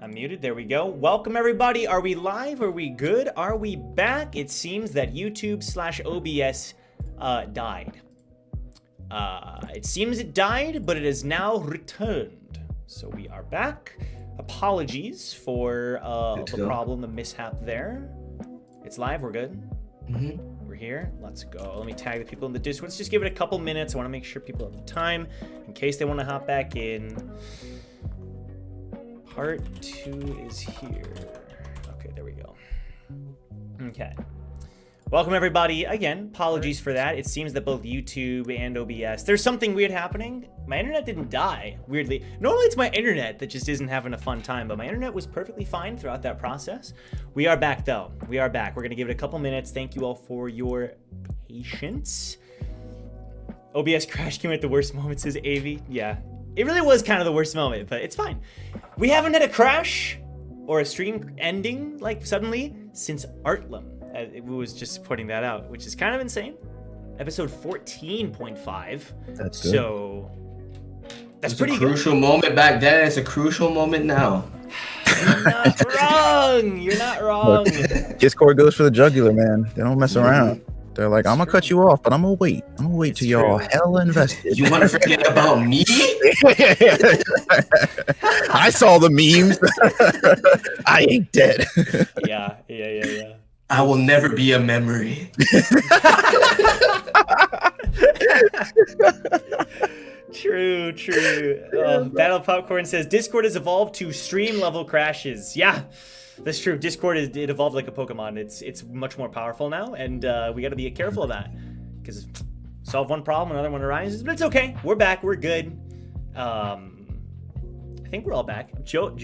I'm muted. There we go. Welcome, everybody. Are we live? Are we good? Are we back? It seems that YouTube/OBS died. It seems it died, but it has now returned. So we are back. Apologies for the problem, the mishap there. It's live. We're good. We're here. Let's go. Let me tag the people in the Discord. Let's just give it a couple minutes. I want to make sure people have the time in case they want to hop back in. Part 2 is here. Okay, there we go. Okay. Welcome, everybody. Again, apologies for that. It seems that both YouTube and OBS, there's something weird happening. My internet didn't die, weirdly. Normally, it's my internet that just isn't having a fun time, but my internet was perfectly fine throughout that process. We are back, though. We are back. We're going to give it a couple minutes. Thank you all for your patience. OBS crash came at the worst moment, says Avi. Yeah. It really was kind of the worst moment, but it's fine. We haven't had a crash or a stream ending, like, suddenly since Artlam. It was just putting that out, which is kind of insane. Episode 14.5. That's good. So, that's pretty good. It's a crucial moment back then. It's a crucial moment now. You're not wrong. You're not wrong. Look, Discord goes for the jugular, man. They don't mess around. They're like, I'm gonna cut you off, but I'm gonna wait. I'm gonna wait till y'all hella invested. You want to forget about me? I saw the memes. I ain't dead. Yeah. I will never be a memory. True. Battle Popcorn says Discord has evolved to stream level crashes. Yeah, that's true. Discord it evolved like a Pokemon. It's much more powerful now, and we got to be careful of that because solve one problem, another one arises. But it's okay. We're back. We're good. I think we're all back. Joe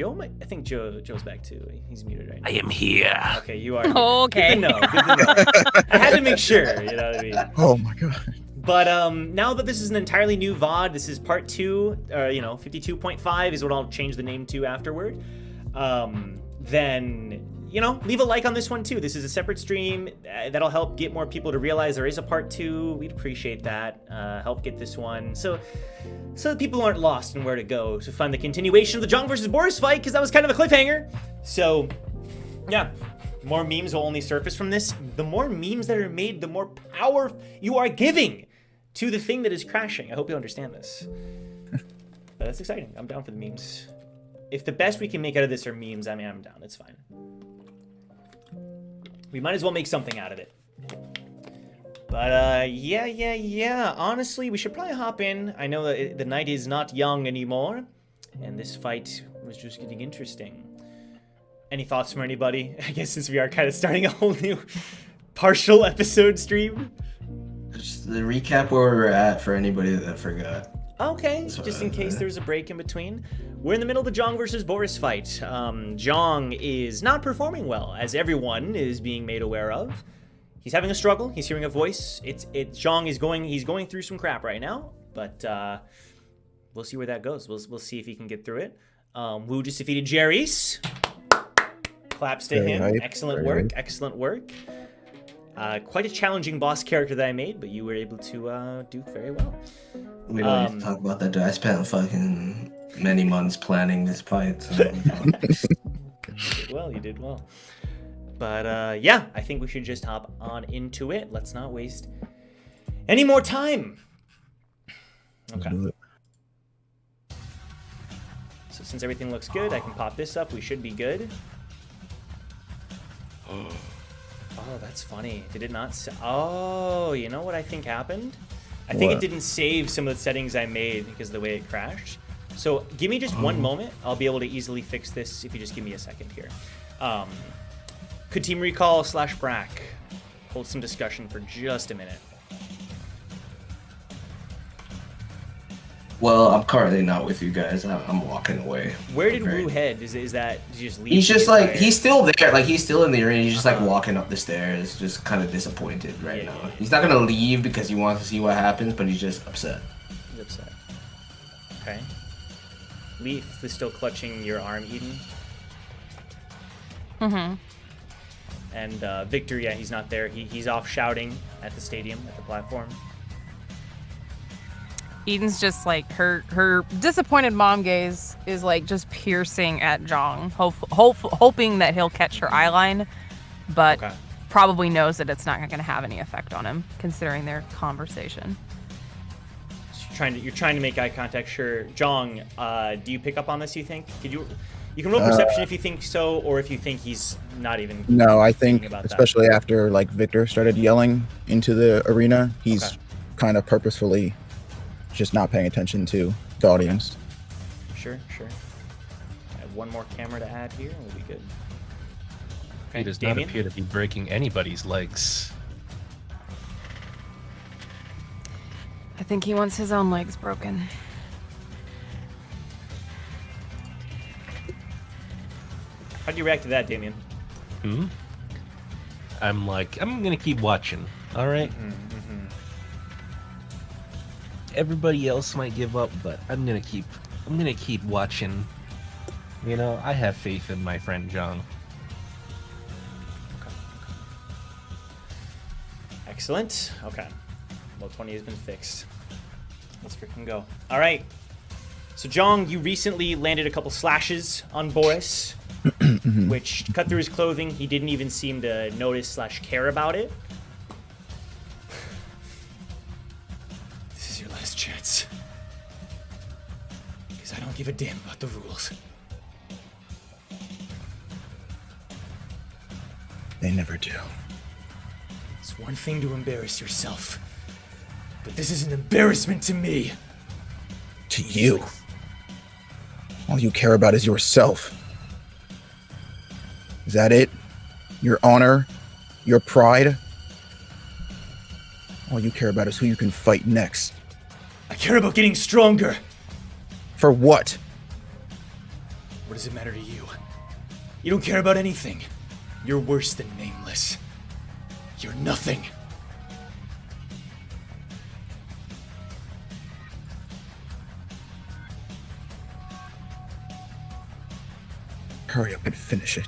I think Joe's back too. He's muted right now. I am here. Okay, you are. Oh, okay. Good to know. I had to make sure. You know what I mean? Oh my god. But now that this is an entirely new VOD, this is part 2, 52.5 is what I'll change the name to afterward. Then, leave a like on this one too. This is a separate stream. That'll help get more people to realize there is a part 2. We'd appreciate that. Help get this one. So that people aren't lost in where to go to find the continuation of the Jong versus Boris fight, because that was kind of a cliffhanger. So, yeah. More memes will only surface from this. The more memes that are made, the more power you are giving to the thing that is crashing. I hope you understand this. But that's exciting. I'm down for the memes. If the best we can make out of this are memes, I'm down. It's fine. We might as well make something out of it. But, yeah. Honestly, we should probably hop in. I know that the night is not young anymore. And this fight was just getting interesting. Any thoughts from anybody? I guess since we are kind of starting a whole new partial episode stream. Just the recap where we're at for anybody that forgot. Okay, just in case there's a break in between. We're in the middle of the Jong versus Boris fight. Jong is not performing well, as everyone is being made aware of. He's having a struggle. He's hearing a voice. Jong is going through some crap right now, but we'll see where that goes. We'll see if he can get through it. Wu just defeated Jerry's. Claps to him. Right. Excellent work. Quite a challenging boss character that I made, but you were able to do very well. We don't need to talk about that, dude. I spent fucking many months planning this fight. So. You did well. But yeah, I think we should just hop on into it. Let's not waste any more time. Okay. So since everything looks good, I can pop this up. We should be good. Oh, that's funny. Did it not? Oh, you know what I think happened? I think it didn't save some of the settings I made because of the way it crashed. So give me just one moment. I'll be able to easily fix this if you just give me a second here. Could Team Recall / Brack hold some discussion for just a minute? Well, I'm currently not with you guys. I'm walking away. Where did Wu head? Is that did you just leave? He's just like he's still there. Like he's still in the arena. He's just like walking up the stairs, just kind of disappointed right now. Yeah. He's not gonna leave because he wants to see what happens, but he's just upset. He's upset. Okay. Leaf is still clutching your arm, Eden. And Victor, yeah, he's not there. He's off shouting at the stadium, at the platform. Eden's just like her disappointed mom gaze is like just piercing at Jong, hoping that he'll catch her eye line, but probably knows that it's not going to have any effect on him considering their conversation. So you're trying to make eye contact. Sure, Jong. Do you pick up on this? You think? You can roll perception if you think so, or if you think he's not even. No, I think about especially after like Victor started yelling into the arena, he's kind of purposefully just not paying attention to the audience. Sure. I have one more camera to add here, and we'll be good. Okay, He does Damien? not appear to be breaking anybody's legs. I think he wants his own legs broken. How do you react to that, Damien? I'm like, I'm gonna keep watching. All right. Everybody else might give up, but I'm gonna keep watching. You know, I have faith in my friend Jong. Excellent. Okay. Well, 20 has been fixed. Let's freaking go. All right. So, Jong, you recently landed a couple slashes on Boris, which cut through his clothing. He didn't even seem to notice / care about it. This is your last chance. Because I don't give a damn about the rules. They never do. It's one thing to embarrass yourself, but this is an embarrassment to me. To you. All you care about is yourself. Is that it? Your honor? Your pride? All you care about is who you can fight next. I care about getting stronger. For what? What does it matter to you? You don't care about anything. You're worse than nameless. You're nothing. Hurry up and finish it.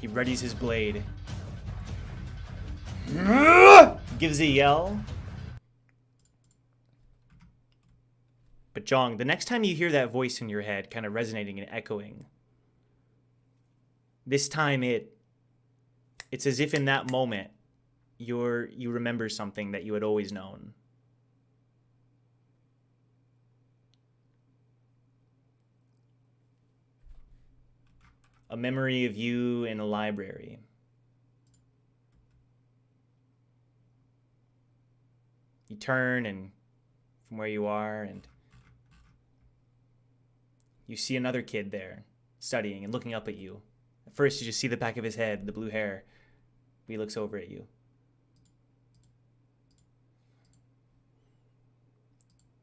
He readies his blade. Gives a yell. But Jong, the next time you hear that voice in your head kind of resonating and echoing, this time it's as if in that moment you remember something that you had always known. A memory of you in a library. You turn and from where you are, and you see another kid there studying and looking up at you. At first you just see the back of his head, the blue hair. He looks over at you.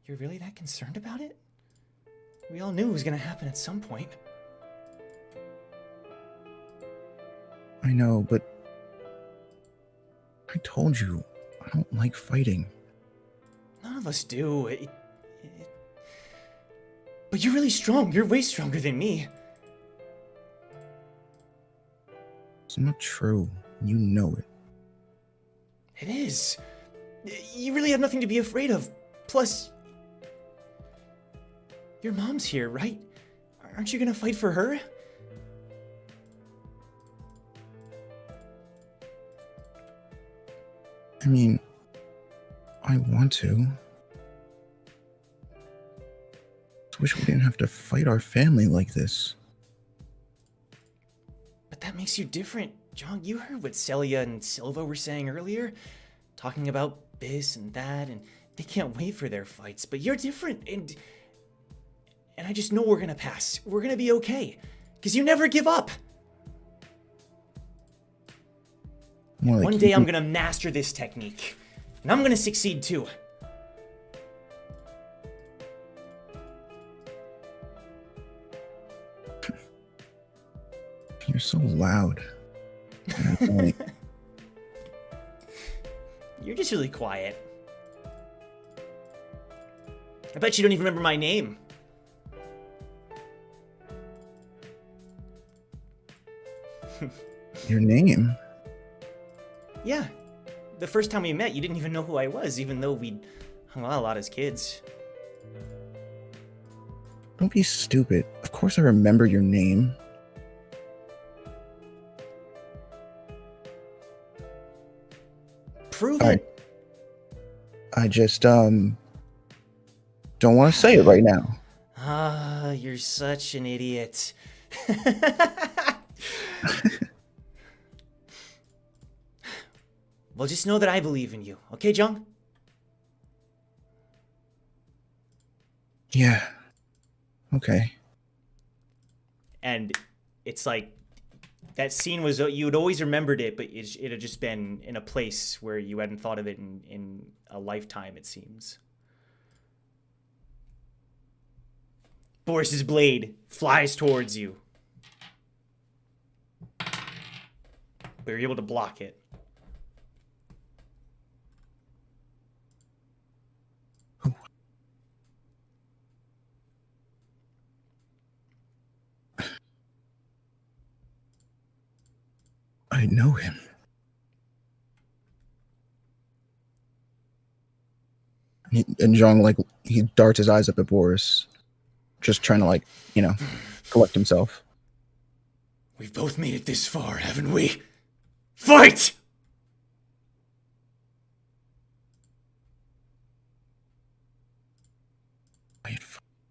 You're really that concerned about it? We all knew it was gonna happen at some point. I know, but I told you, I don't like fighting. None of us do. But you're really strong. You're way stronger than me. It's not true. You know it. It is. You really have nothing to be afraid of. Plus, your mom's here, right? Aren't you gonna fight for her? I mean, I want to. I wish we didn't have to fight our family like this. But that makes you different. Jong, you heard what Celia and Silva were saying earlier? Talking about this and that, and they can't wait for their fights. But you're different, and I just know we're gonna pass. We're gonna be okay. Because you never give up. Like One day I'm gonna master this technique. And I'm gonna succeed too. You're so loud. And annoying. You're just really quiet. I bet you don't even remember my name. Your name? Yeah. the first time we met, you didn't even know who I was, even though we hung out a lot as kids. Don't be stupid. Of course I remember your name. Prove it. I just, don't want to say it right now. Ah, you're such an idiot. Well, just know that I believe in you. Okay, Jong? Yeah. Okay. And it's like, that scene was, you'd always remembered it, but it had just been in a place where you hadn't thought of it in a lifetime, it seems. Boris's blade flies towards you. But you're able to block it. I know him. And Jong, like, he darts his eyes up at Boris, just trying to, like, you know, collect himself. We've both made it this far, haven't we? Fight!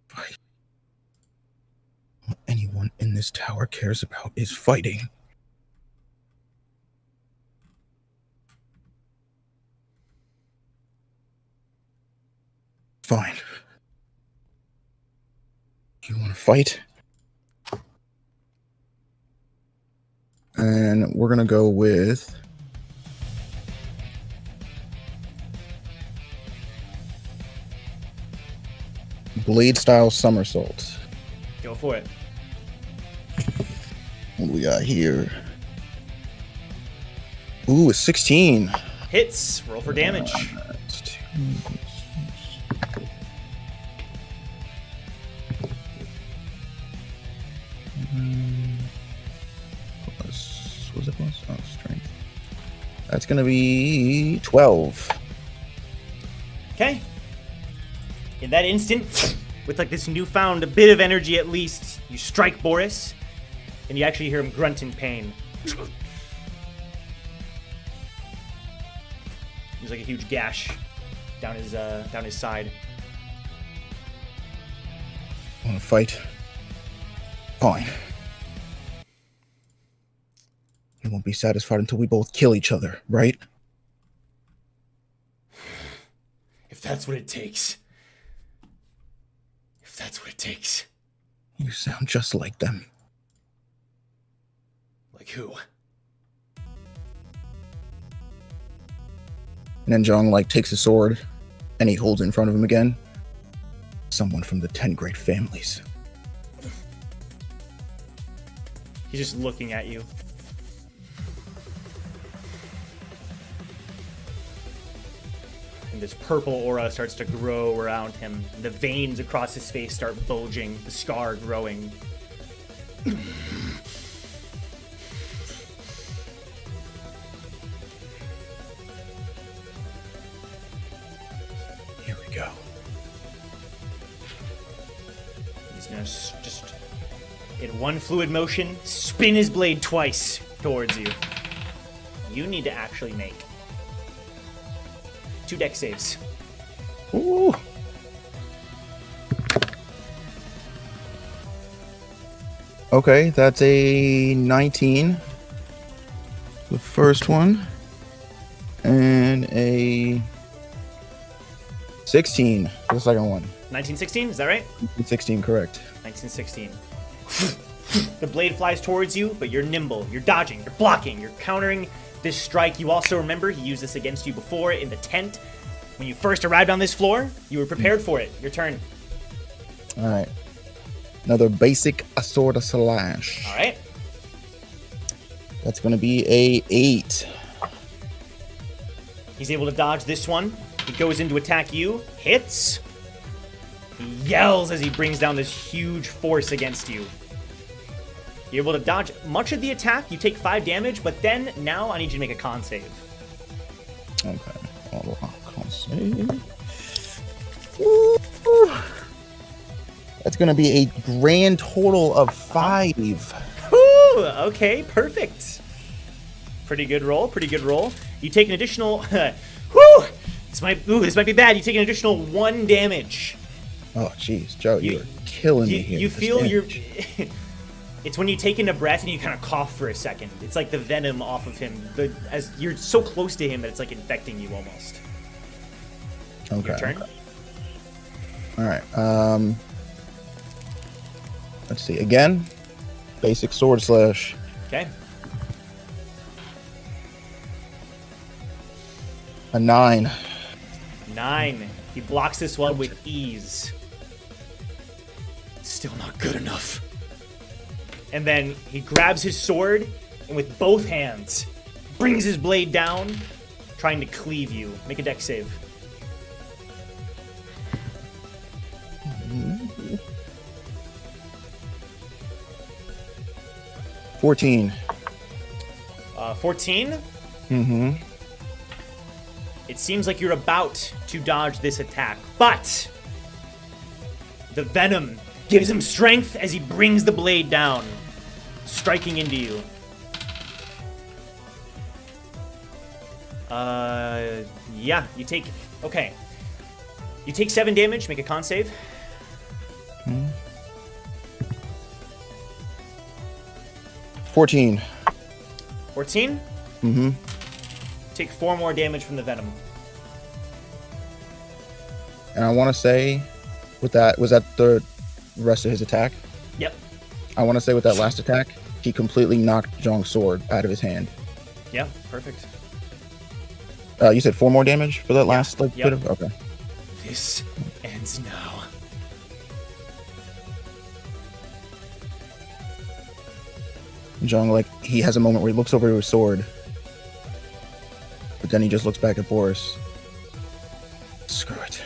Fight. What anyone in this tower cares about is fighting. Fine. You want to fight? And we're going to go with blade style somersault. Go for it. What do we got here? Ooh, a 16. Hits. Roll for damage. That's 2. Plus, was it plus? Oh, strength. That's gonna be 12. Okay. In that instant, with like this newfound bit of energy at least, you strike Boris, and you actually hear him grunt in pain. There's like a huge gash down his side. Want to fight? Fine. We won't be satisfied until we both kill each other, right? If that's what it takes. If that's what it takes. You sound just like them. Like who? And then Jong, like, takes his sword and he holds it in front of him again. Someone from the 10 great families. He's just looking at you. And this purple aura starts to grow around him. The veins across his face start bulging, the scar growing. Here we go. He's gonna just, in one fluid motion, spin his blade twice towards you. You need to actually make 2 dex saves. Ooh. Okay, that's a 19. The first one. And a 16 for the second one. 1916, is that right? 16, correct. 1916. The blade flies towards you, but you're nimble. You're dodging. You're blocking. You're countering this strike. You also remember he used this against you before in the tent. When you first arrived on this floor, you were prepared for it. Your turn. All right. Another basic sword slash. All right. That's going to be a 8. He's able to dodge this one. He goes in to attack you. Hits. He yells as he brings down this huge force against you. You're able to dodge much of the attack. You take 5 damage, but then now I need you to make a con save. save. Ooh. That's going to be a grand total of 5. Ooh, okay, perfect. Pretty good roll, pretty good roll. You take an additional... whew, this might be bad. You take an additional 1 damage. Oh, jeez, Joe, you're killing me here. You with this feel your... damage. It's when you take in a breath and you kind of cough for a second. It's like the venom off of him. As you're so close to him that it's like infecting you almost. Okay. Your turn. All right. Let's see. Again, basic sword slash. Okay. A 9. 9. He blocks this one with ease. Still not good enough. And then he grabs his sword and with both hands brings his blade down, trying to cleave you. Make a dex save. Mm-hmm. 14. 14. Mm-hmm. It seems like you're about to dodge this attack, but the venom gives him strength as he brings the blade down, striking into you. Yeah, you take... Okay. You take 7 damage, make a con save. Mm-hmm. 14. 14? Mm-hmm. Take 4 more damage from the venom. And I want to say, with that, was that the rest of his attack? Yep. I want to say with that last attack, he completely knocked Jong's sword out of his hand. Yeah, perfect. You said 4 more damage for that last Yep. bit of... Okay. This ends now. Jong, he has a moment where he looks over to his sword, but then he just looks back at Boris. Screw it.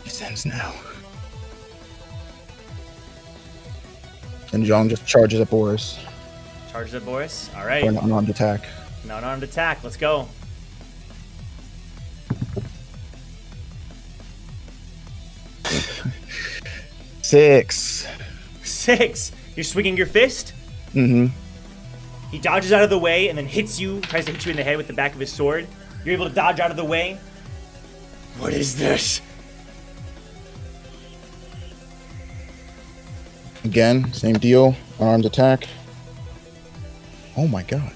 It ends now. And Jong just charges at Boris Charges at Boris. All right. for an unarmed attack. An unarmed attack. Let's go. Six. 6. You're swinging your fist. Mm-hmm. He dodges out of the way and then hits you, tries to hit you in the head with the back of his sword. You're able to dodge out of the way. What is this? Again, same deal. Unarmed attack. Oh my god.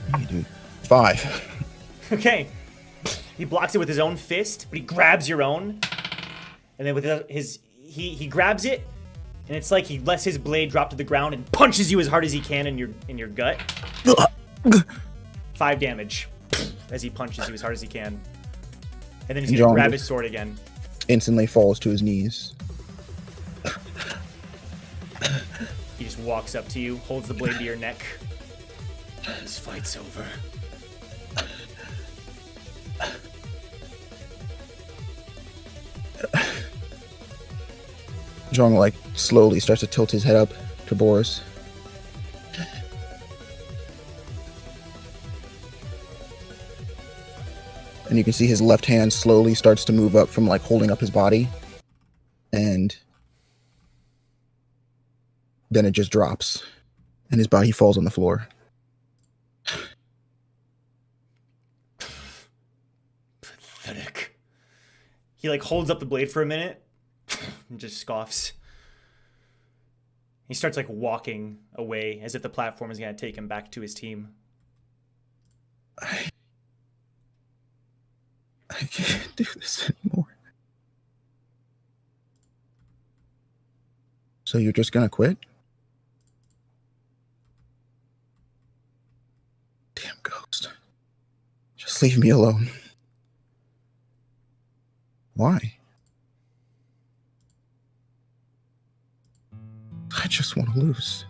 What do you do? 5. Okay. He blocks it with his own fist, but he grabs your own. And then with his he grabs it, and it's like he lets his blade drop to the ground and punches you as hard as he can in your gut. 5 damage as he punches you as hard as he can. And then he's gonna grab his sword again. Instantly falls to his knees. He just walks up to you, holds the blade to your neck. This fight's over. Jong slowly starts to tilt his head up to Boris. And you can see his left hand slowly starts to move up from holding up his body. And then it just drops. And his body falls on the floor. Pathetic. He holds up the blade for a minute and just scoffs. He starts walking away as if the platform is gonna take him back to his team. I can't do this anymore. So you're just gonna quit? Damn ghost. Just leave me alone. Why? I just want to lose.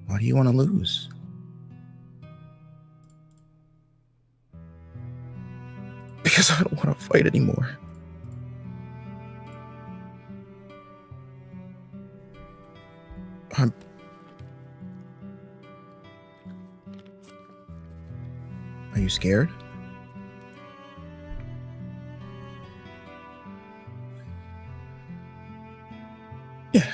Why do you want to lose? Because I don't want to fight anymore. you scared? Yeah.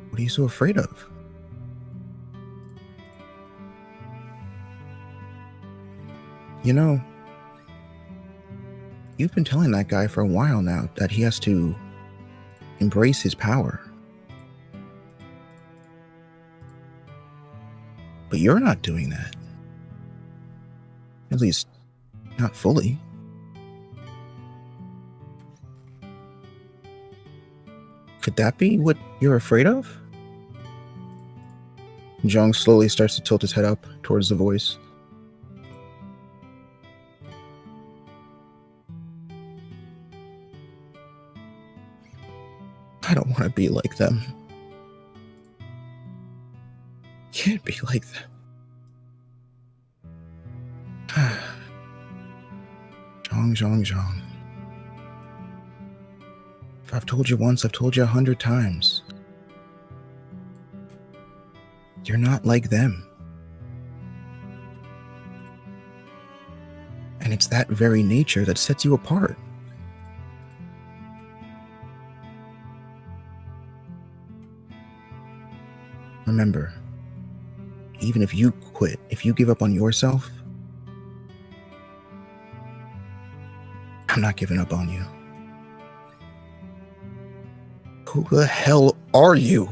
What are you so afraid of? You know, you've been telling that guy for a while now that he has to embrace his power. But you're not doing that. At least, not fully. Could that be what you're afraid of? Jong slowly starts to tilt his head up towards the voice. I don't want to be like them. Can't be like them. Jong. If I've told you once, I've told you 100 times. You're not like them. And it's that very nature that sets you apart. Remember, even if you quit, if you give up on yourself, I'm not giving up on you. Who the hell are you?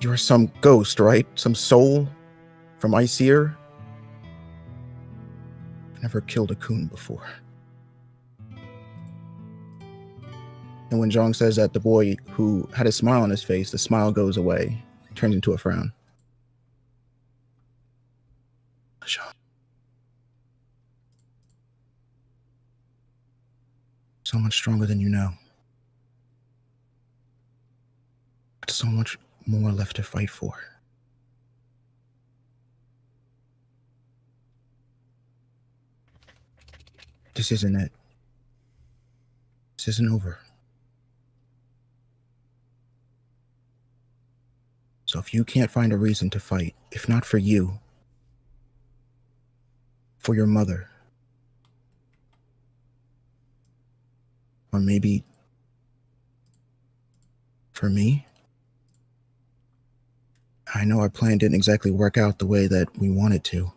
You're some ghost, right? Some soul from Icere? Never killed a coon before. And when Jong says that, the boy who had a smile on his face, the smile goes away, turns into a frown. Jong. So much stronger than you know. But so much more left to fight for. This isn't it. This isn't over. So if you can't find a reason to fight, if not for you, for your mother, or maybe for me, I know our plan didn't exactly work out the way that we wanted to.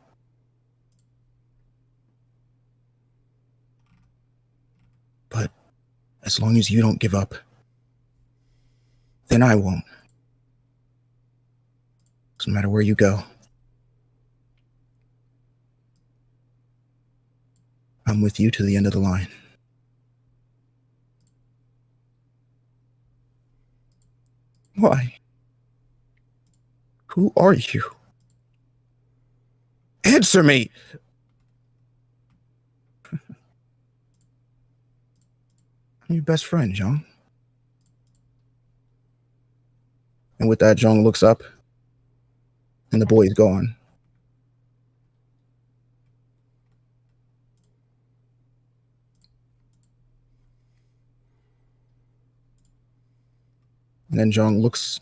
But as long as you don't give up, then I won't. Doesn't matter where you go. I'm with you to the end of the line. Why? Who are you? Answer me! I'm your best friend, Jong. And with that, Jong looks up, and the boy is gone. And then Jong looks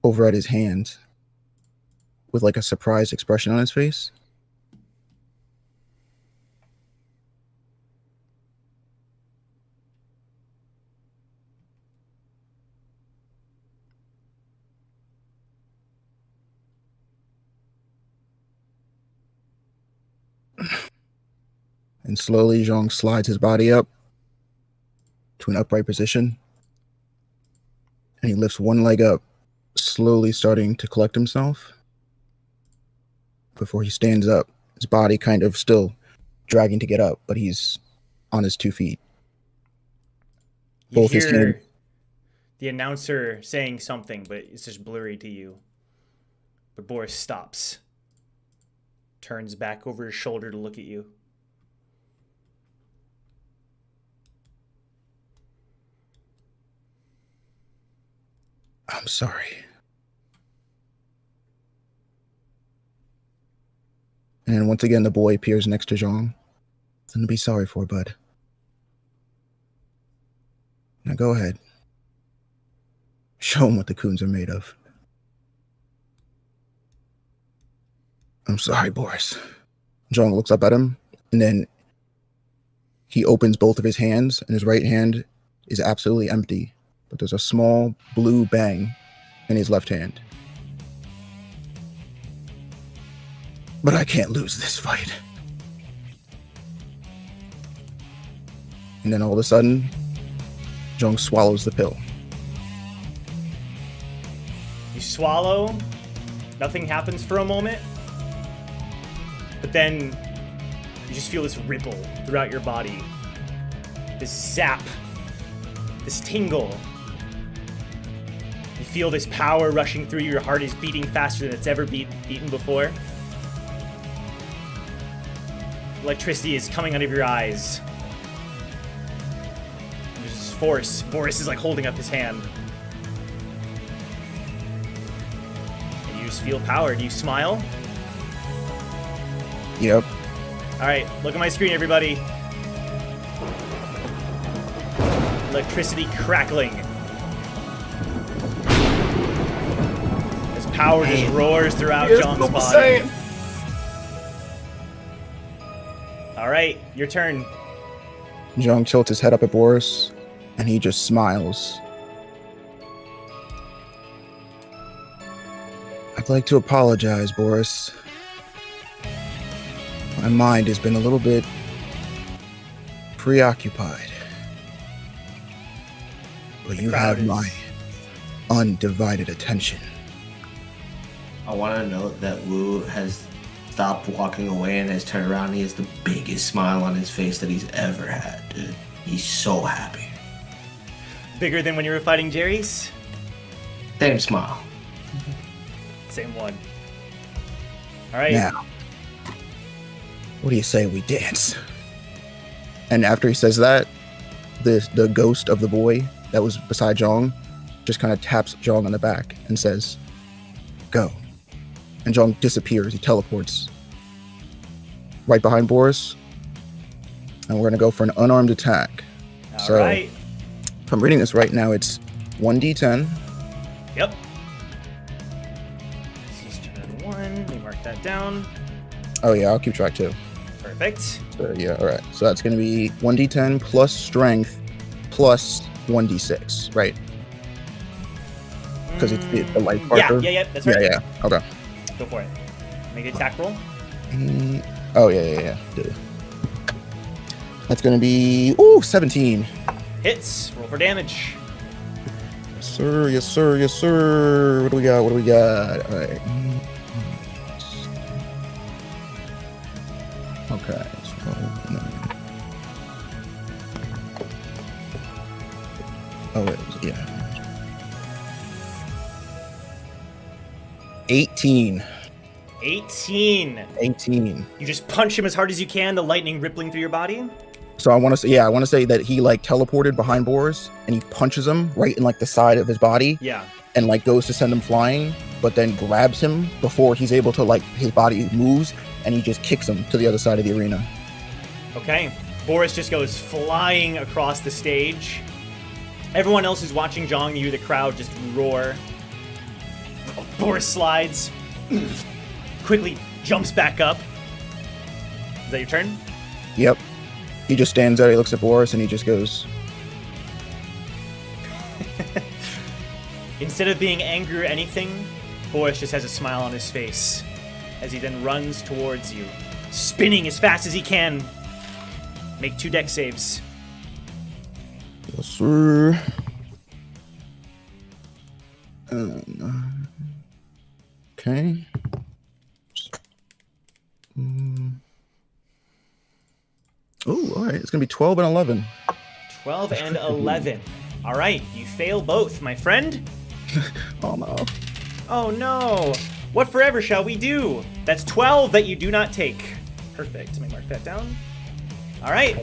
over at his hand with like a surprised expression on his face. And slowly, Jong slides his body up to an upright position. And he lifts one leg up, slowly starting to collect himself before he stands up. His body kind of still dragging to get up, but he's on his 2 feet. You Both his hear hands. the announcer saying something, but it's just blurry to you. But Boris stops, turns back over his shoulder to look at you. I'm sorry. And then once again, the boy appears next to Jong. Nothing to be sorry for, bud. Now go ahead. Show him what the Khun's are made of. I'm sorry, Boris. Jong looks up at him, and then he opens both of his hands, and his right hand is absolutely empty, but there's a small blue bang in his left hand. But I can't lose this fight. And then all of a sudden, Jong swallows the pill. You swallow, nothing happens for a moment, but then you just feel this ripple throughout your body. This zap, this tingle. You feel this power rushing through you. Your heart is beating faster than it's ever beaten before. Electricity is coming out of your eyes. There's this force. Boris is like holding up his hand. And you just feel power. Do you smile? Yep. Alright, look at my screen, everybody. Electricity crackling. This power just roars throughout Jong's body. Alright, your turn. Jong tilts his head up at Boris, and he just smiles. I'd like to apologize, Boris. My mind has been a little bit preoccupied. But you have my undivided attention. I want to note that Wu has stopped walking away and has turned around. He has the biggest smile on his face that he's ever had, dude. He's so happy. Bigger than when you were fighting Jerry's? Same smile. Same one. Alright. Now, what do you say we dance? And after he says that, the ghost of the boy that was beside Jong just kind of taps Jong on the back and says, go. And Jong disappears. He teleports right behind Boris. And we're going to go for an unarmed attack. All right. If I'm reading this right now, it's 1d10. Yep. This is turn 1. Let me mark that down. Oh, yeah, I'll keep track too. Perfect. So, yeah, all right. So that's going to be 1d10 plus strength plus 1d6, right? Because it's the light marker. Yeah, that's right. Yeah. Okay. Go for it. Make an attack roll. Oh, yeah. That's going to be, 17. Hits. Roll for damage. Yes, sir. What do we got? All right. Okay. So, 9. Oh, wait. Yeah. 18. 18. You just punch him as hard as you can, the lightning rippling through your body? So I want to say that he like teleported behind Boris and he punches him right in like the side of his body. Yeah. And like goes to send him flying, but then grabs him before he's able to like his body moves and he just kicks him to the other side of the arena. Okay. Boris just goes flying across the stage. Everyone else who's watching Jong, the crowd just roar. Boris slides, quickly jumps back up. Is that your turn? Yep. He just stands there, he looks at Boris, and he just goes... Instead of being angry or anything, Boris just has a smile on his face as he then runs towards you, spinning as fast as he can. Make 2 dex saves. Yes, sir. Okay. Oh, all right. It's going to be 12 and 11. 12 and 11. All right, you fail both, my friend. Oh, no. Oh, no. What forever shall we do? That's 12 that you do not take. Perfect. Let me mark that down. All right.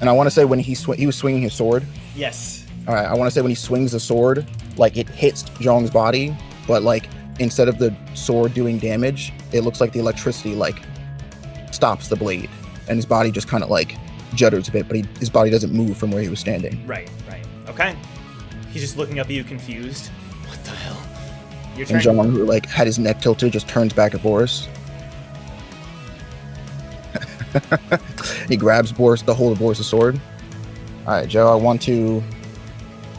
And I want to say when he was swinging his sword. Yes. All right. I want to say when he swings the sword, like it hits Jong's body, but like instead of the sword doing damage, it looks like the electricity like stops the blade, and his body just kind of like judders a bit, but his body doesn't move from where he was standing. Right. Okay. He's just looking up at you confused. What the hell? Your And turn. Jong, who like had his neck tilted, just turns back at Boris. He grabs Boris, the hold of Boris' sword. All right, Joe, I want to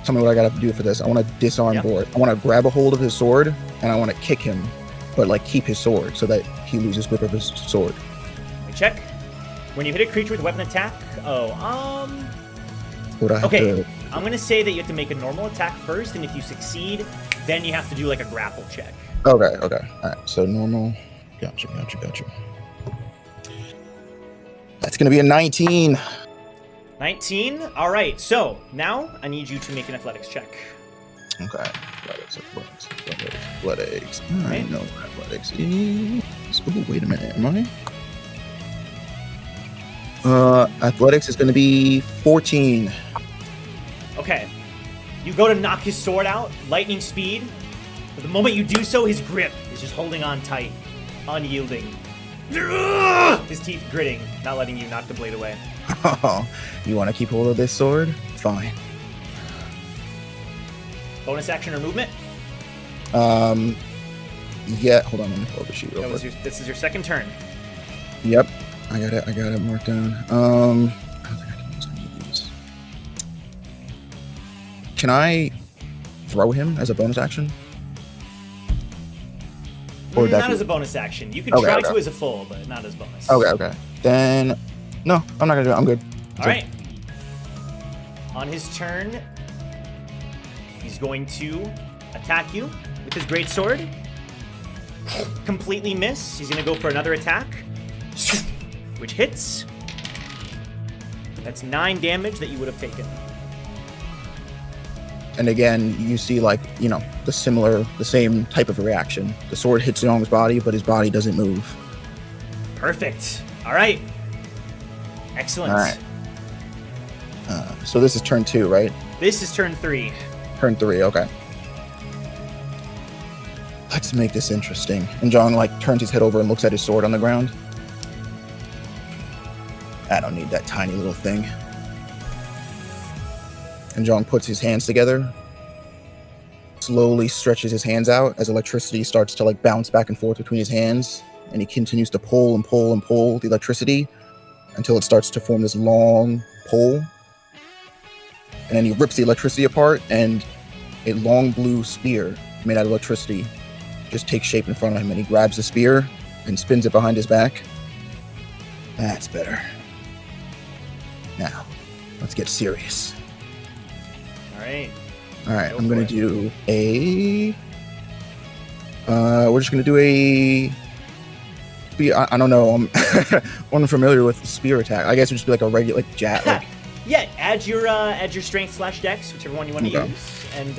tell me what I gotta do for this. I want to disarm Boris. I want to grab a hold of his sword and I want to kick him, but like keep his sword so that he loses grip of his sword. Let me check. When you hit a creature with a weapon attack, Would I have okay. to? I'm gonna say that you have to make a normal attack first, and if you succeed, then you have to do like a grapple check. Okay. All right. So normal. Gotcha. That's gonna be a 19. 19. All right. So now I need you to make an athletics check. Okay. Athletics. I Right. know what athletics is. Oh, wait a minute. Am I? Athletics is gonna be 14. Okay. You go to knock his sword out, lightning speed. But the moment you do so, his grip is just holding on tight, unyielding. His teeth gritting, not letting you knock the blade away. You want to keep hold of this sword? Fine. Bonus action or movement? Yeah. Hold on. Let me pull up the sheet real quick. This is your second turn. Yep. I got it marked down. I don't think I can use any of these. Can I throw him as a bonus action? Or Not as a bonus action. You can try to as a full, but not as bonus. Okay. Then, no, I'm not gonna do it. I'm good. All right. On his turn, he's going to attack you with his greatsword. Completely miss. He's going to go for another attack, which hits. That's 9 damage that you would have taken. And again, you see the same type of reaction. The sword hits Jong's body, but his body doesn't move. Perfect. All right. Excellent. All right. So this is turn 2, right? This is turn 3. Turn 3, okay. Let's make this interesting. And Jong turns his head over and looks at his sword on the ground. I don't need that tiny little thing. And Jong puts his hands together, slowly stretches his hands out as electricity starts to bounce back and forth between his hands, and he continues to pull and pull and pull the electricity until it starts to form this long pole. And then he rips the electricity apart, and a long blue spear made out of electricity just takes shape in front of him, and he grabs the spear and spins it behind his back. That's better. Now, let's get serious. All right, I'm going to do we're just going to do I don't know, I'm unfamiliar with the spear attack. I guess it would just be like a regular, Yeah, add your strength/dex, whichever one you want to use, and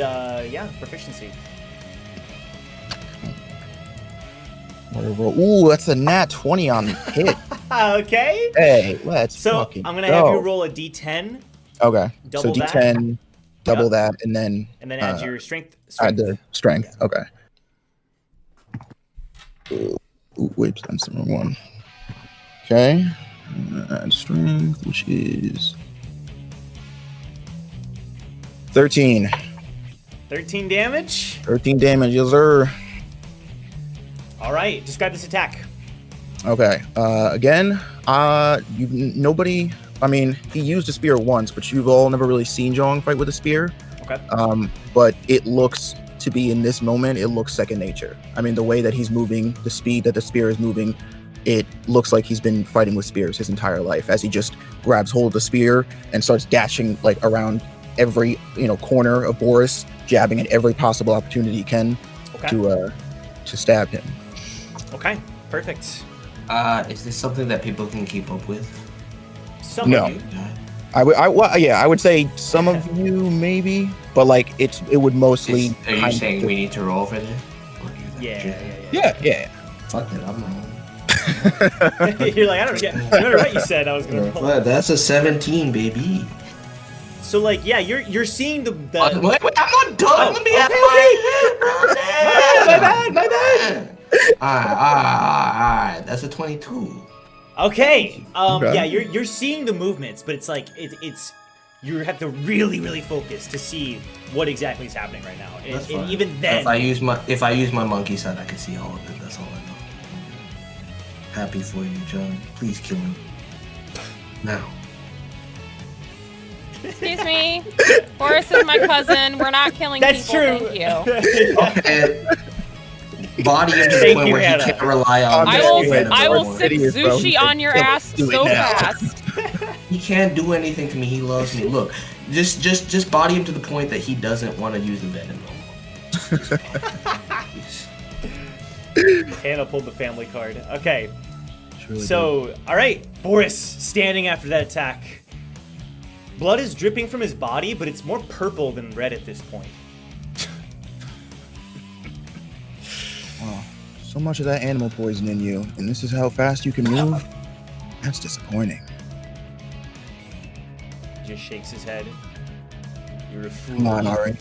proficiency. Ooh, that's a nat 20 on hit. Okay. Hey, let's So fucking I'm gonna go. have you roll a d10. Okay. Double so D10, double that, and then add your strength. Add the strength. Yeah. Okay. Ooh, whoops, that's the wrong one. Okay. Add strength, which is 13. 13 damage. 13 damage, yes sir. All right, describe this attack. Okay. Again, nobody. I mean, he used a spear once, but you've all never really seen Jong fight with a spear. Okay. But it looks to be in this moment, it looks second nature. I mean, the way that he's moving, the speed that the spear is moving, it looks like he's been fighting with spears his entire life, as he just grabs hold of the spear and starts dashing around every corner of Boris, jabbing at every possible opportunity he can to stab him. Okay, perfect. Is this something that people can keep up with? Some No. of you. I would say some of you maybe, but it would mostly. Are you saying we need to roll for this? Or do you Yeah. Fuck it, I'm wrong. You're like, I don't get. No matter what you said, I was gonna roll. Well, that's a 17, baby. So you're seeing the. Wait, I'm not done. Let me have my bad. Alright, that's a 22. Okay. Okay. Yeah, you're seeing the movements, but it's you have to really, really focus to see what exactly is happening right now. That's And fine. even then, if I use my monkey side, I can see all of it. That's all I know. Happy for you, John. Please kill him now. Excuse me. Boris is my cousin. We're not killing that's people. true. Thank you. Okay. Body him to the Thank point you, where Hannah. he can't rely on. I this will. random I will someone. sick Idiot, bro. sushi on your ass Do it so now. fast. He can't do anything to me. He loves me. Look, just body him to the point that he doesn't want to use the venom no more. Hannah pulled the family card. Okay. It's really So, all right, Boris standing after that attack. Blood is dripping from his body, but it's more purple than red at this point. Wow. So much of that animal poison in you, and this is how fast you can move? That's disappointing. He just shakes his head. You're a fool. Come on, Ari.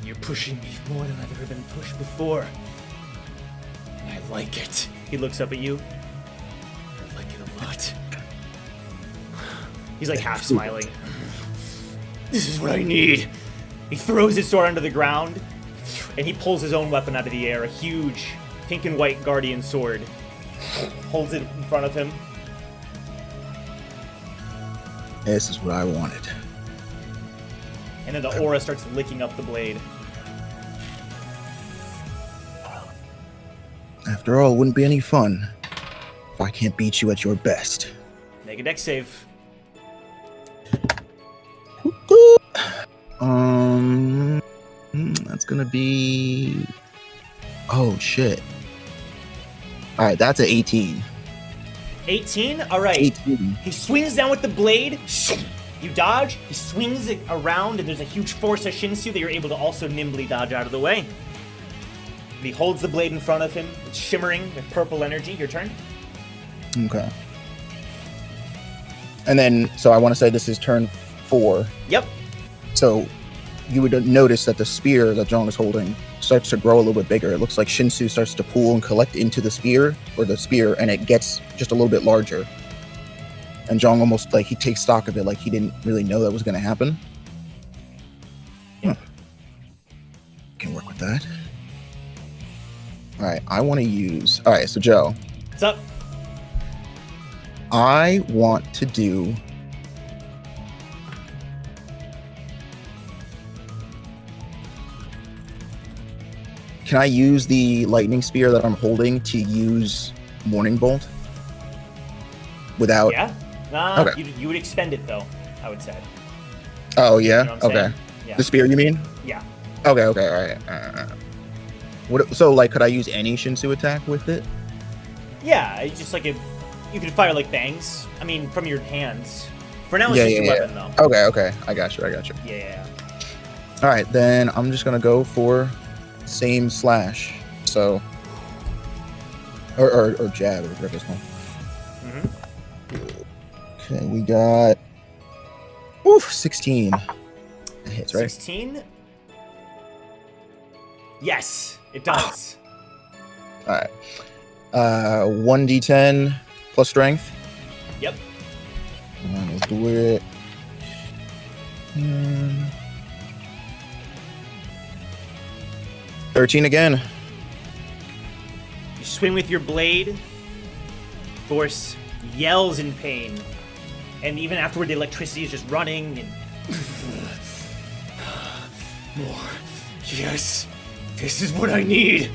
You're pushing me more than I've ever been pushed before. And I like it. He looks up at you. I like it a lot. He's like half smiling. This is what I need. He throws his sword onto the ground, and he pulls his own weapon out of the air, a huge pink and white guardian sword. Holds it in front of him. This is what I wanted. And then the aura starts licking up the blade. After all, it wouldn't be any fun if I can't beat you at your best. Make a dex save. That's gonna be. Oh shit! All right, that's an 18. 18? Alright. 18. He swings down with the blade. You dodge. He swings it around, and there's a huge force of Shinsu that you're able to also nimbly dodge out of the way. He holds the blade in front of him. It's shimmering with purple energy. Your turn. Okay. And then, so I want to say this is turn 4. Yep. So you would notice that the spear that Jong is holding starts to grow a little bit bigger. It looks like Shinsu starts to pool and collect into the spear, and it gets just a little bit larger. And Jong almost like he takes stock of it, like he didn't really know that was going to happen. Can work with that. All right, I want to use. All right, so Joe, What's up? I want to do. Can I use the lightning spear that I'm holding to use Morning Bolt? Without. Yeah? Okay. You would expend it, though, I would say. Oh yeah. You know what I'm Okay. saying? Yeah. The spear, you mean? Yeah. Okay. All right. What? So like, could I use any Shinsu attack with it? Yeah, it's just like you could fire like bangs. I mean, from your hands. For now, it's Yeah, just yeah, your yeah. weapon, though. Okay. I got you. Yeah. All right, then I'm just gonna go for same slash. So, or jab, or whatever it's called. Mm-hmm. Okay, we got 16. That hits, right? 16? Yes, it does. All right. 1d10 plus strength. Yep. Let's do it. 13 again. You swing with your blade. Boris yells in pain. And even afterward, the electricity is just running and... More. Yes. This is what I need.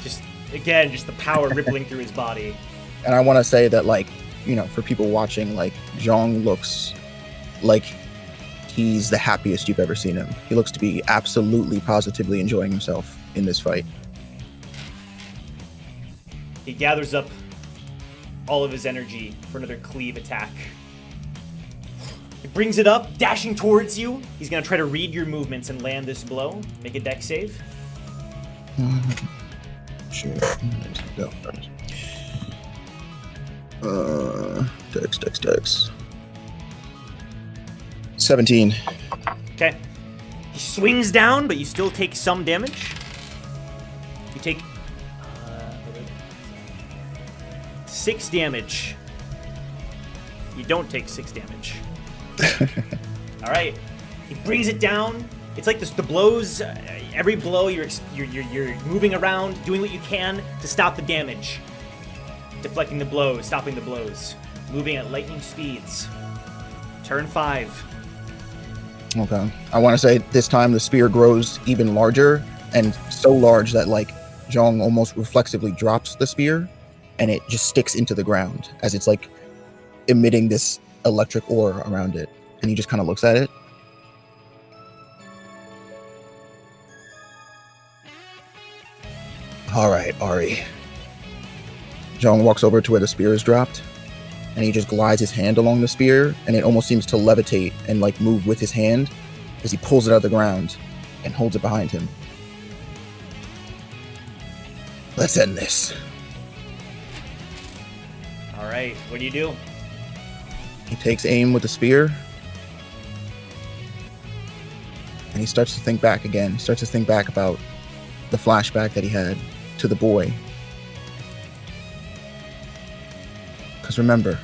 Just the power rippling through his body. And I want to say that, like, you know, for people watching, like, Jong looks like he's the happiest you've ever seen him. He looks to be absolutely, positively enjoying himself in this fight. He gathers up all of his energy for another cleave attack. He brings it up, dashing towards you. He's going to try to read your movements and land this blow. Make a dex save. Sure. Go. Dex. 17. Okay. He swings down, but you still take some damage. You take 6 damage. You don't take 6 damage. All right. He brings it down. It's like the blows. Every blow, you're moving around, doing what you can to stop the damage, deflecting the blows, stopping the blows, moving at lightning speeds. Turn 5. Okay. I want to say this time the spear grows even larger, and so large that like Jong almost reflexively drops the spear, and it just sticks into the ground as it's like emitting this electric aura around it, and he just kind of looks at it. All right, Ari. Jong walks over to where the spear is dropped, and he just glides his hand along the spear, and it almost seems to levitate and like move with his hand as he pulls it out of the ground and holds it behind him. Let's end this. All right, what do you do? He takes aim with the spear, and he starts to think back again. He starts to think back about the flashback that he had to the boy. Because remember,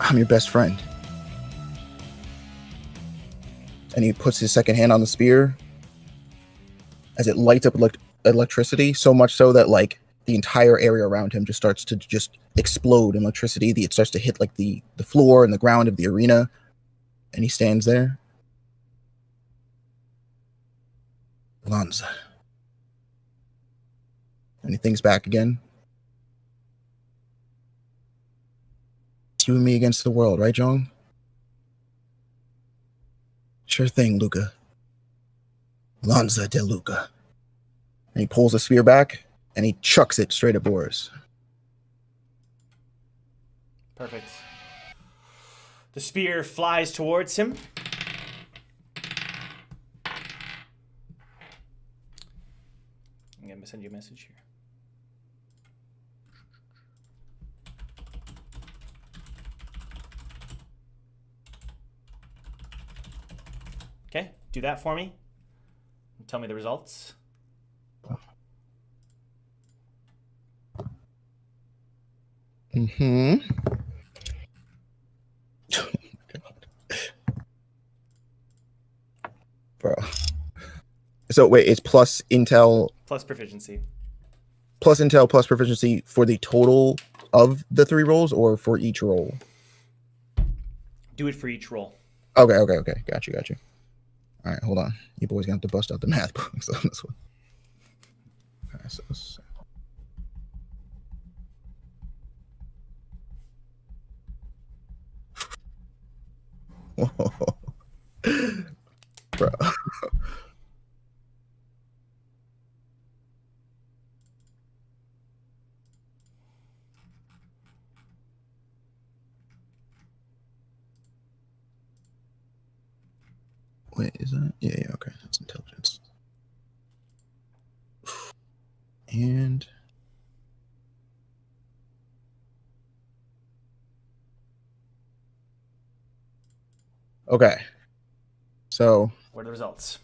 I'm your best friend. And he puts his second hand on the spear as it lights up electricity, so much so that like the entire area around him just starts to just explode in electricity. It starts to hit like the floor and the ground of the arena, and he stands there. Lanza. And he thinks back again. It's you and me against the world, right, Jong? Sure thing, Luca. Lanza de Luca. And he pulls the spear back, and he chucks it straight at Boris. Perfect. The spear flies towards him. I'm going to send you a message here. Okay, do that for me. Tell me the results. Mm-hmm. Bro. So wait, it's plus intel. Plus proficiency. Plus intel plus proficiency for the total of the 3 rolls, or for each roll? Do it for each roll. Okay. Got you. All right, hold on. You boys gonna have to bust out the math books on this one. All right, so. Whoa. Bro. Wait, is that? Yeah, okay. That's intelligence. And okay. So what are the results?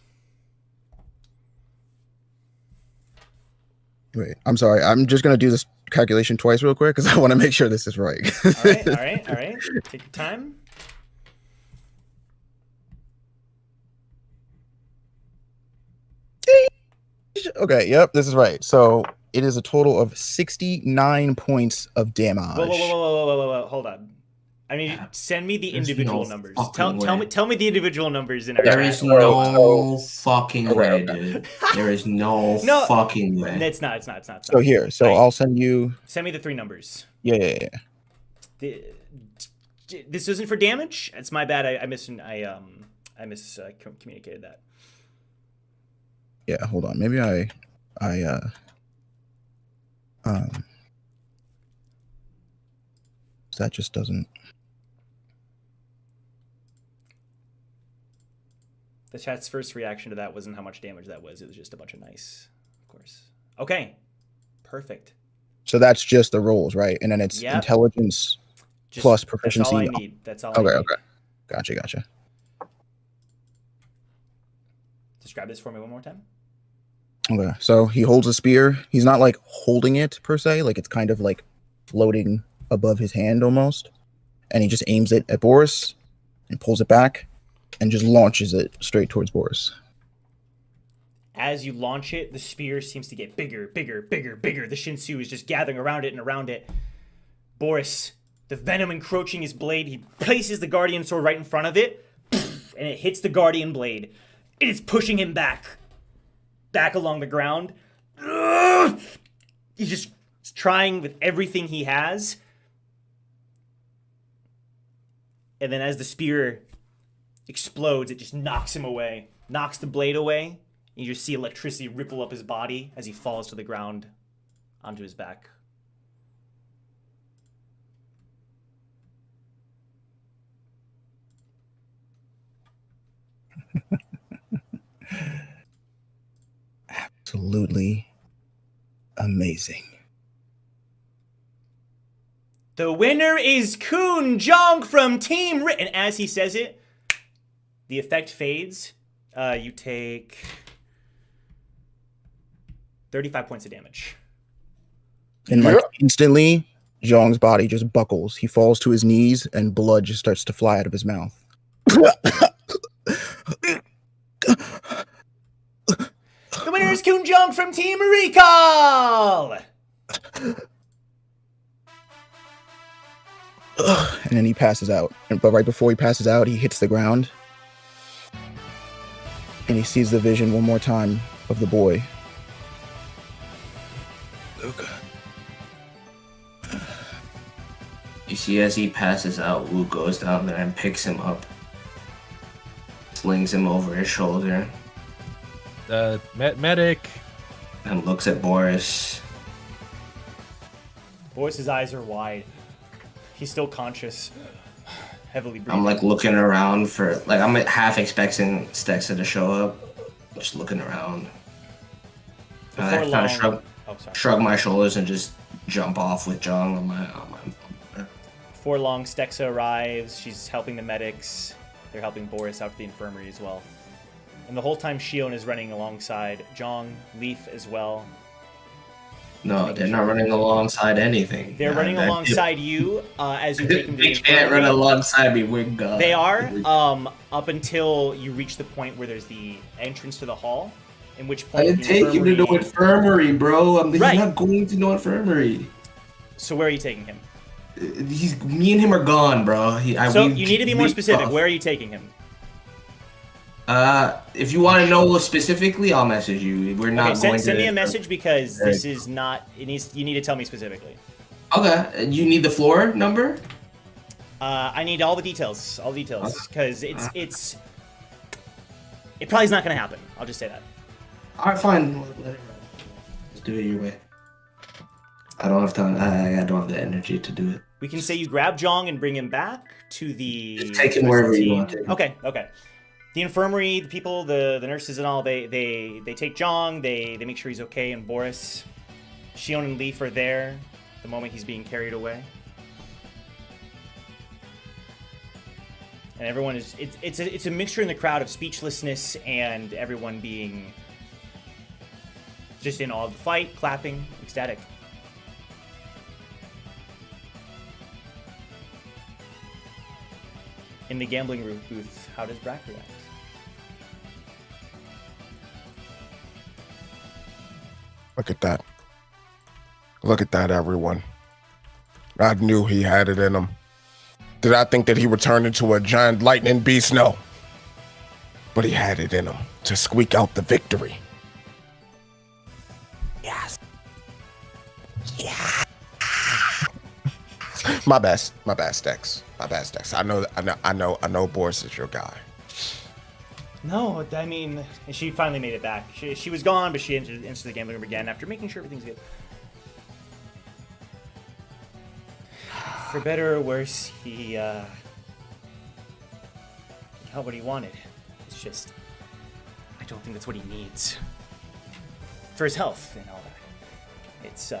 Wait, I'm sorry. I'm just gonna do this calculation twice real quick because I want to make sure this is right. All right. Take your time. Okay, yep, this is right. So it is a total of 69 points of damage. Whoa. Hold on. I mean, send me the individual numbers. Tell me the individual numbers in our There is no fucking way, dude. There is no fucking way. It's not. So here, I'll send you. Send me the 3 numbers. Yeah. This isn't for damage. It's my bad. I miscommunicated that. Yeah, hold on. Maybe that just doesn't. The chat's first reaction to that wasn't how much damage that was. It was just a bunch of nice, of course. Okay, perfect. So that's just the rolls, right? And then it's intelligence plus proficiency. That's all I need. That's all I need. Okay. Gotcha. Describe this for me one more time. Okay, so he holds a spear. He's not like holding it per se. Like it's kind of like floating above his hand almost. And he just aims it at Boris and pulls it back and just launches it straight towards Boris. As you launch it, the spear seems to get bigger, bigger, bigger, bigger. The Shinsu is just gathering around it and around it. Boris, the venom encroaching his blade, he places the Guardian Sword right in front of it, and it hits the Guardian Blade. It is pushing him back along the ground. He's just trying with everything he has. And then as the spear explodes, it just knocks him away, knocks the blade away. You just see electricity ripple up his body as he falls to the ground onto his back. Absolutely amazing. The winner is Khun Jeong from Team Ri. And as he says it, the effect fades. You take 35 points of damage. And like instantly, Jong's body just buckles. He falls to his knees and blood just starts to fly out of his mouth. The winner is Khun Jeong from Team Recall! And then he passes out. But right before he passes out, he hits the ground. And he sees the vision one more time of the boy. Luca. You see, as he passes out, Wu goes down there and picks him up, slings him over his shoulder, Medic. and looks at Boris. Boris's eyes are wide. He's still conscious. Heavily breathing. I'm like looking around for, like, I'm half expecting Stexa to show up, just looking around. And I kind of shrug my shoulders and just jump off with Jong on my. Before long, Stexa arrives. She's helping the medics. They're helping Boris out to the infirmary as well. And the whole time, Shion is running alongside Jong, Leaf as well. No, they're not running alongside anything. They're running alongside you as you take them to the They can't run alongside me. We're gone. They are, up until you reach the point where there's the entrance to the hall, in which point I didn't take him to no infirmary, bro. He's Right. not going to no infirmary. So where are you taking him? Me and him are gone, bro. So you need to be more specific. Where are you taking him? If you want to know specifically, I'll message you. We're not Okay, going to. send me a message because this is not. You need to tell me specifically. Okay, you need the floor number. I need all the details, because it probably is not going to happen. I'll just say that. All right, fine. Let's do it your way. I don't have time. I don't have the energy to do it. We can say you grab Jong and bring him back to the. Just take him wherever you want to. Okay. The infirmary, the people, the nurses and all, they take Jong, they make sure he's okay, and Boris, Shion and Leaf are there the moment he's being carried away. And everyone is it's a mixture in the crowd of speechlessness and everyone being just in awe of the fight, clapping, ecstatic. In the gambling booth, how does Brack react? Look at that. Look at that, everyone. I knew he had it in him. Did I think that he would turn into a giant lightning beast? No. But he had it in him to squeak out the victory. Yes. Yeah. My bad, Stex. I know Boris is your guy. No, I mean, she finally made it back. She was gone, but she entered the gambling room again after making sure everything's good. For better or worse, he got what he wanted. It's just, I don't think that's what he needs. For his health and all that. It's,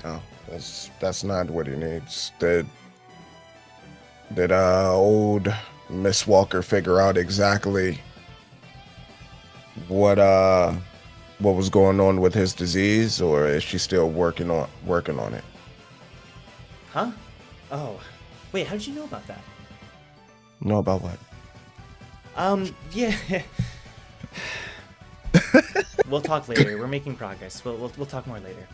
No, that's not what he needs. Did old Miss Walker figure out exactly what what was going on with his disease, or is she still working on it? Huh? Oh, wait. How did you know about that? Know about what? Yeah. We'll talk later. We're making progress. We'll talk more later.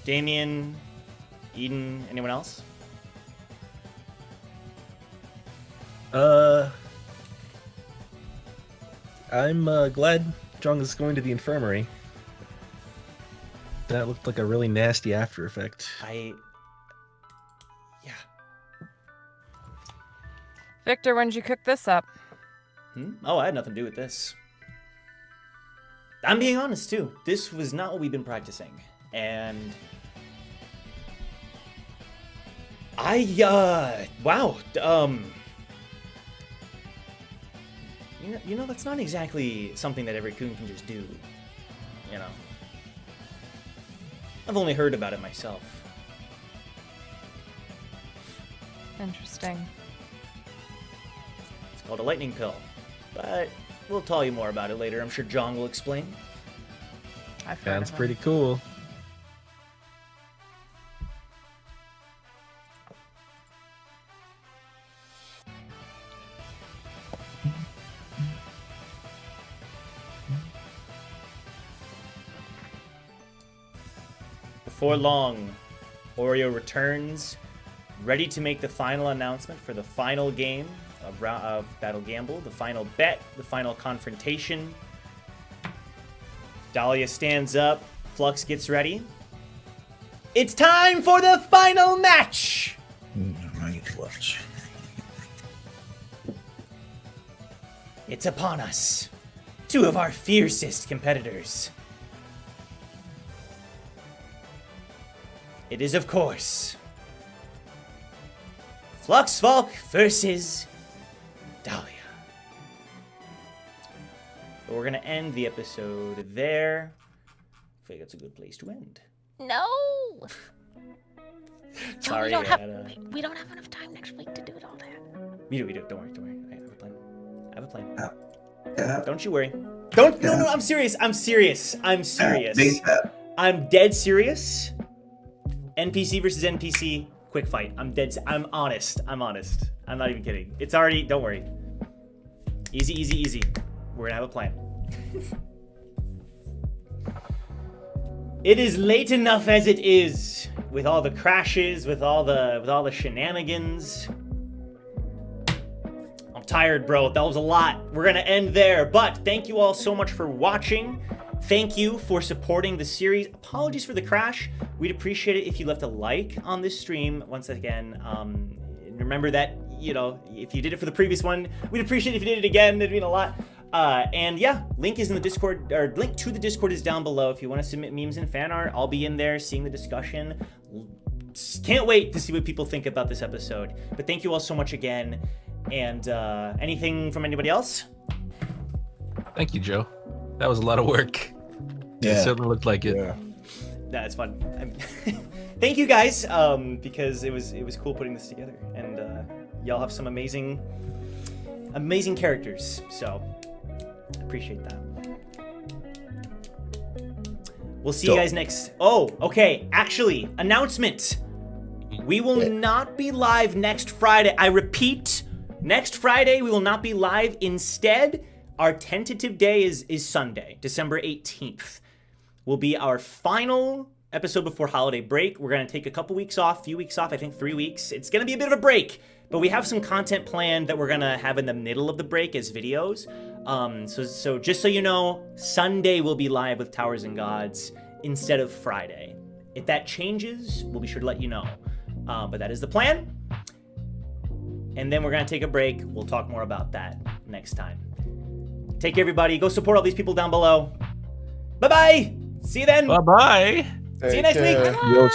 Damien, Eden, anyone else? I'm glad Jong is going to the infirmary. That looked like a really nasty after effect. Yeah. Victor, when did you cook this up? Oh, I had nothing to do with this. I'm being honest, too. This was not what we've been practicing. And wow. You know, that's not exactly something that every coon can just do. You know. I've only heard about it myself. Interesting. It's called a lightning pill. But we'll tell you more about it later. I'm sure Jong will explain. Sounds pretty cool. Before long, Oreo returns, ready to make the final announcement for the final game of Battle Gamble, the final bet, the final confrontation. Dahlia stands up, Flux gets ready. It's time for the final match! Right, Flux. It's upon us. Two of our fiercest competitors. It is, of course, Fluxvolk versus Dahlia. But we're going to end the episode there. I think that's a good place to end. No! Sorry, no, we don't have enough time next week to do it all that. We do. Don't worry. I have a plan. Yeah. Don't you worry. No, I'm serious. I'm serious. I'm dead serious. NPC versus NPC, quick fight. I'm honest. I'm not even kidding. It's already, don't worry. Easy. We're gonna have a plan. It is late enough as it is, with all the crashes, with all the shenanigans. I'm tired, bro. That was a lot. We're gonna end there, but thank you all so much for watching. Thank you for supporting the series. Apologies for the crash. We'd appreciate it if you left a like on this stream. Once again, remember that, you know, if you did it for the previous one, we'd appreciate it if you did it again. It'd mean a lot. And yeah, link is in the Discord, or link to the Discord is down below. If you want to submit memes and fan art, I'll be in there seeing the discussion. Can't wait to see what people think about this episode. But thank you all so much again. And anything from anybody else? Thank you, Joe. That was a lot of work. Yeah. It certainly looked like it. Yeah. That's fun. Thank you guys, because it was cool putting this together, and y'all have some amazing characters. So appreciate that. We'll see you guys next. Oh, okay. Actually, announcement. We will not be live next Friday. I repeat, next Friday we will not be live. Instead, our tentative day is Sunday, December 18th. Will be our final episode before holiday break. We're going to take a few weeks off, I think 3 weeks. It's going to be a bit of a break, but we have some content planned that we're going to have in the middle of the break as videos. So just so you know, Sunday will be live with Towers and Gods instead of Friday. If that changes, we'll be sure to let you know. But that is the plan. And then we're going to take a break. We'll talk more about that next time. Take care, everybody. Go support all these people down below. Bye-bye. See you then. Bye-bye. See you next week. Yo,